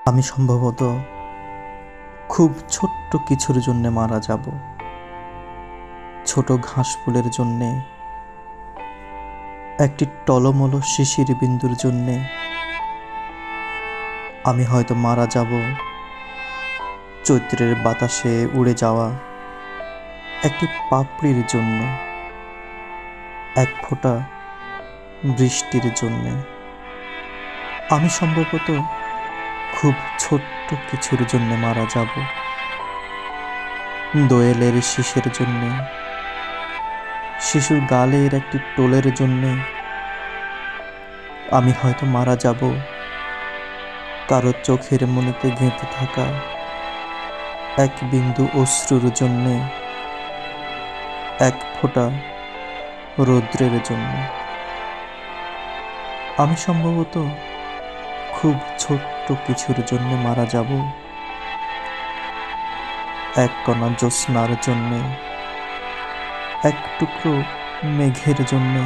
আমি সম্ভবত খুব ছোট্ট কিছুর জন্যে মারা যাব। ছোট ঘাস ফুলের জন্যে, একটি টলমলো শিশির বিন্দুর জন্যে আমি হয়তো মারা যাব। চৈত্রের বাতাসে উড়ে যাওয়া একটি পাপড়ির জন্যে, এক ফোঁটা বৃষ্টির জন্যে। আমি সম্ভবত খুব ছোট্ট কিছুর জন্য মারা যাব। দোয়েলের শিশের জন্যে, শিশুর গালের একটি টোলের জন্যে আমি হয়তো মারা যাব। কারো চোখের মনিতে গেঁথে থাকা এক বিন্দু অশ্রুর জন্যে, এক ফোঁটা রৌদ্রের জন্য। আমি সম্ভবত খুব ছোট্ট কিছুর জন্য মারা যাব। এক কণা জ্যোৎস্নার জন্যে, এক টুকরো মেঘের জন্যে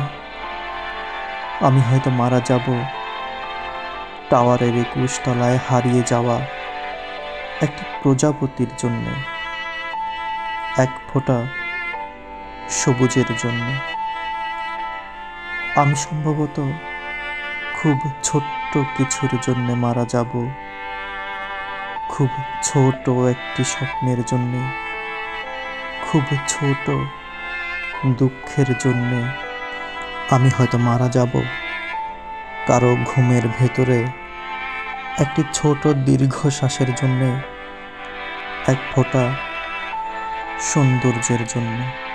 আমি হয়তো মারা যাব। টাওয়ারের 21 তলায় হারিয়ে যাওয়া একটি প্রজাপতির জন্যে, এক ফোঁটা সবুজের জন্য। আমি সম্ভবত খুব ছোট্ট কিছুর জন্য মারা যাব। খুব ছোট একটি স্বপ্নের জন্যে, খুব ছোট দুঃখের জন্যে আমি হয়তো মারা যাব। কারো ঘুমের ভেতরে একটি ছোট দীর্ঘশ্বাসের জন্যে, এক ফোঁটা সৌন্দর্যের জন্যে।